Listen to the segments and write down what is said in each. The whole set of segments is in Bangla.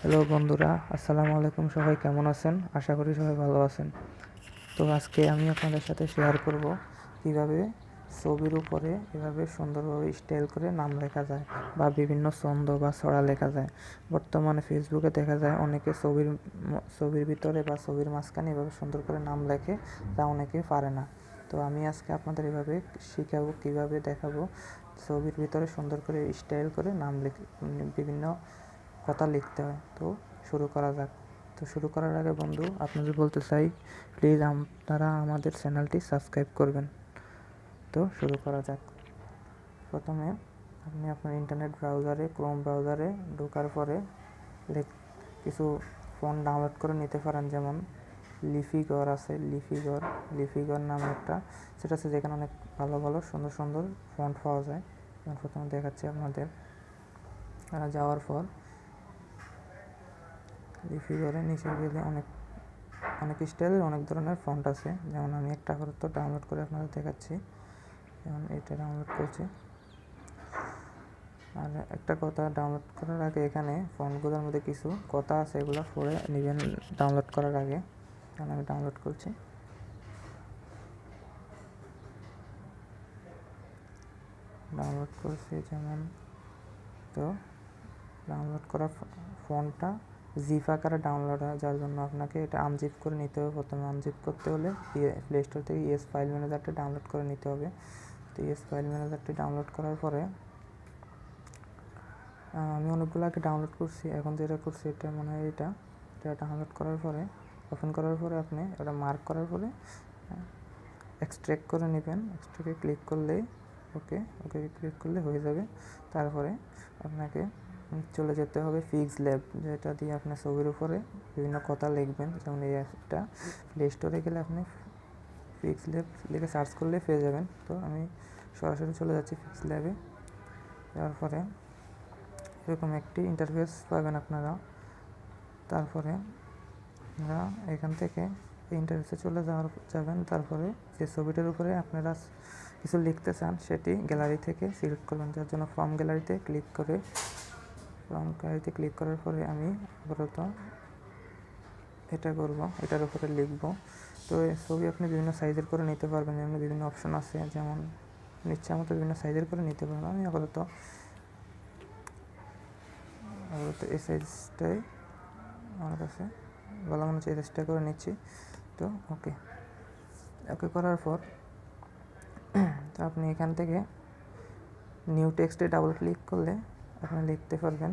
হ্যালো বন্ধুরা, আসসালামু আলাইকুম। সবাই কেমন আছেন? আশা করি সবাই ভালো আছেন। তো আজকে আমি আপনাদের সাথে শেয়ার করব কিভাবে ছবির উপরে এভাবে সুন্দরভাবে স্টাইল করে নাম লেখা যায় বা বিভিন্ন ছন্দ বা ছড়া লেখা যায়। বর্তমানে ফেসবুকে দেখা যায় অনেকে ছবির ভিতরে বা ছবির মাঝখানে এভাবে সুন্দর করে নাম লেখে, যা অনেকে পারে না। তো আমি আজকে আপনাদের এভাবে শিখাবো, কিভাবে দেখাবো ছবির ভিতরে সুন্দর করে স্টাইল করে নাম লিখে বিভিন্ন কথা লিখতে হয়। তো শুরু করা যাক। তো শুরু করার আগে বন্ধু আপনাদের বলতে চাই, প্লিজ আপনারা আমাদের চ্যানেলটি সাবস্ক্রাইব করবেন। তো শুরু করা যাক। প্রথমে আপনি আপনার ইন্টারনেট ব্রাউজারে, ক্রোম ব্রাউজারে ঢোকার পরে কিছু ফন্ট ডাউনলোড করে নিতে পারেন। যেমন লিপিগড় আছে, লিপিগড় নামে একটা সেটা আছে, যেখানে অনেক ভালো ভালো সুন্দর সুন্দর ফন্ট পাওয়া যায়। যেমন প্রথমে দেখাচ্ছি আপনাদের। যাওয়ার পর লিপিগড়ে নিচে গেলে অনেক অনেক স্টাইলের অনেক ধরনের ফন্ট আছে। যেমন আমি একটা আপাতত ডাউনলোড করে আপনাদের দেখাচ্ছি। যেমন এটা ডাউনলোড করছি। আর একটা কথা, ডাউনলোড করার আগে এখানে ফন্টগুলোর মধ্যে কিছু কথা আছে, এগুলো পড়ে নেবেন ডাউনলোড করার আগে। কারণ আমি ডাউনলোড করছি। যেমন তো ডাউনলোড করা ফন্টটা জিপ আকারে ডাউনলোড হয়, যার জন্য আপনাকে এটা আনজিপ করে নিতে হবে। প্রথমে আনজিপ করতে হলে প্লে স্টোর থেকে ইএস ফাইল ম্যানেজারটা ডাউনলোড করে নিতে হবে। তো ইএস ফাইল ম্যানেজারটি ডাউনলোড করার পরে আমি অনেকগুলো আগে ডাউনলোড করছি, এখন যেটা করছি এটা মনে হয় এটা ডাউনলোড করার পরে ওপেন করার পরে আপনি ওটা মার্ক করার পরে এক্সট্র্যাক্ট করে নেবেন। এক্সট্র্যাক্টে ক্লিক করলেই ওকে ক্লিক করলে হয়ে যাবে। তারপরে আপনাকে চলে যেতে হবে ফিক্স ল্যাব, যেটা দিয়ে আপনি ছবির উপরে বিভিন্ন কথা লিখবেন। যেমন এই অ্যাপটা প্লে স্টোরে গেলে আপনি ফিক্স ল্যাব লিখে সার্চ করলে পেয়ে যাবেন। তো আমি সরাসরি চলে যাচ্ছি ফিক্স ল্যাবে। তারপরে এরকম একটি ইন্টারফেস পাবেন আপনারা। তারপরে আপনারা এখান থেকে এই ইন্টারফেসে যাবেন। তারপরে যে ছবিটার উপরে আপনারা কিছু লিখতে চান সেটি গ্যালারি থেকে সিলেক্ট করবেন, যার জন্য ফ্রম গ্যালারিতে ক্লিক করার পরে আমি আপাতত এটা করব, এটার উপরে লিখব। তো এই ছবি আপনি বিভিন্ন সাইজের করে নিতে পারবেন, যেমন বিভিন্ন অপশন আছে, যেমন ইচ্ছা মতো বিভিন্ন সাইজের করে নিতে পারবেন। আমি আপাতত এই সাইজটাই আমার কাছে ভালো মনে হচ্ছে, এই সাইজটা করে নিচ্ছি। তো ওকে করার পর তো আপনি এখান থেকে নিউ টেক্সটে ডাবল ক্লিক করলে আপনি লিখতে পারবেন,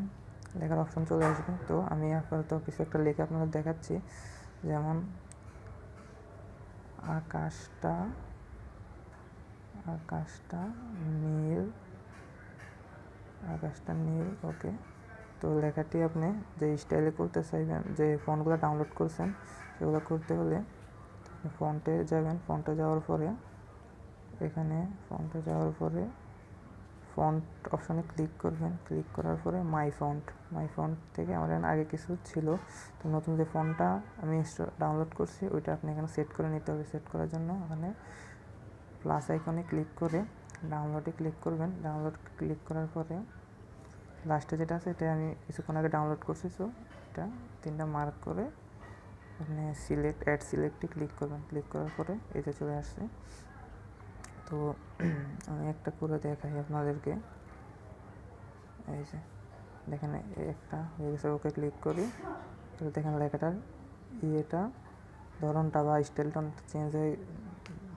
লেখার অপশন চলে আসবে। তো আমি আপাতত কিছু একটা লিখে আপনাদের দেখাচ্ছি। যেমন আকাশটা নীল। ওকে। তো লেখাটি আপনি যে স্টাইলে করতে চাইবেন, যে ফন্টগুলো ডাউনলোড করছেন সেগুলো করতে হলে ফন্টে যাবেন। ফন্টে যাওয়ার পরে এখানে ফন্ট অপশনে ক্লিক করবেন। ক্লিক করার পরে মাই ফন্ট থেকে আমার এখানে আগে কিছু ছিল, তো নতুন যে ফন্টটা আমি ডাউনলোড করছি ওইটা আপনি এখানে সেট করে নিতে হবে। সেট করার জন্য এখানে প্লাস আইকনে ক্লিক করে ডাউনলোডে ক্লিক করবেন। ডাউনলোড ক্লিক করার পরে লাস্টে যেটা আছে এটা আমি কিছুক্ষণ আগে ডাউনলোড করছি। তো এটা 3টা মার্ক করে আপনি সিলেক্টে ক্লিক করবেন। ক্লিক করার পরে এটা চলে আসছে। তো আমি একটা করে দেখাই আপনাদেরকে। এই যে দেখেন একটা হয়ে গেছে। ওকে ক্লিক করি। তো দেখেন লেখাটার এটা ধরনটা বা স্টাইলটা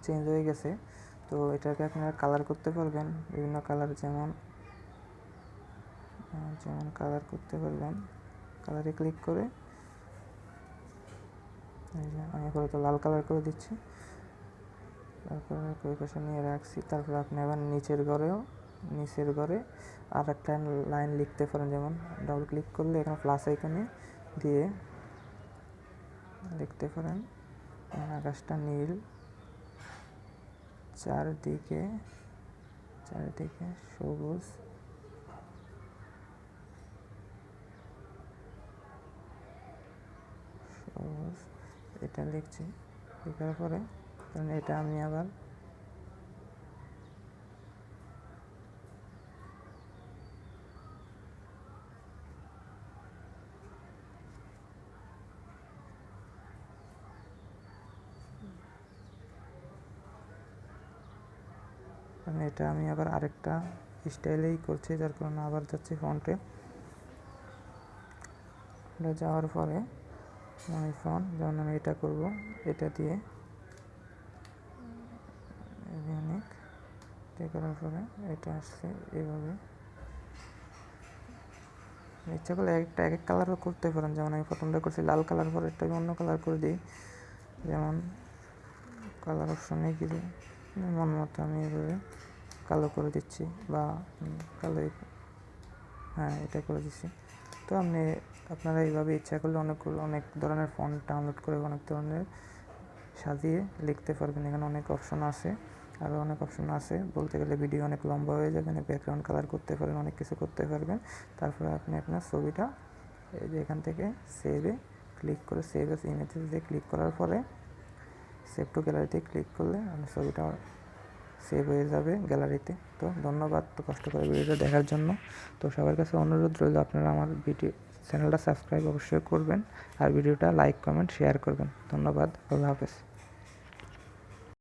চেঞ্জ হয়ে গেছে। তো এটাকে আপনারা কালার করতে পারবেন, বিভিন্ন কালার, যেমন কালার করতে পারবেন। কালারে ক্লিক করে এই যে আমি আপাতত লাল কালার করে দিচ্ছি। তারপরে ওই পাশে নিয়ে রাখছি। তারপরে আপনি আবার নিচের ঘরে আর একটা লাইন লিখতে পারেন। যেমন ডাবল ক্লিক করলে এখানে প্লাস আইকনে দিয়ে লিখতে পারেন আকাশটা নীল, চারদিকে সবুজ, এটা লিখছি। লেখার পরে এটা আমি আবার কারণ এটা আমি আবার আরেকটা স্টাইলেই করছি, যার কারণে আবার যাচ্ছি ফন্টে। এটা যাওয়ার পরে আমি ফন্ট, যেমন আমি এটা করব, এটা দিয়ে অনেক এটা করার পরে এটা আসছে এভাবে। ইচ্ছা করলে একটা এক এক কালারও করতে পারেন, যেমন আমি প্রথমটা করছি লাল কালার, পরে একটা অন্য কালার করে দিই। যেমন কালার অপশনে গেলে মন মতো আমি এভাবে কালো করে দিচ্ছি, বা কালো, হ্যাঁ এটা করে দিচ্ছি। তো আপনারা এইভাবে ইচ্ছা করলে অনেক ধরনের ফন্ট ডাউনলোড করে অনেক ধরনের সাজিয়ে লিখতে পারবেন। এখানে অনেক অপশন আছে, আরও অনেক অপশন আছে, বলতে গেলে ভিডিও অনেক লম্বা হয়ে যাবে। ব্যাকগ্রাউন্ড কালার করতে পারবেন, অনেক কিছু করতে পারবেন। তারপরে আপনি আপনার ছবিটা এই যে এখান থেকে সেভে ক্লিক করে, সেভ এস ইমেজেস দিয়ে ক্লিক করার পরে সেভ টু গ্যালারিতে ক্লিক করলে আপনার ছবিটা সেভ হয়ে যাবে গ্যালারিতে। তো ধন্যবাদ তো কষ্ট করে ভিডিওটা দেখার জন্য। তো সবার কাছে অনুরোধ রইল, আপনারা আমার চ্যানেলটা সাবস্ক্রাইব অবশ্যই করবেন, আর ভিডিওটা লাইক কমেন্ট শেয়ার করবেন। ধন্যবাদ, আল্লাহ হাফেজ।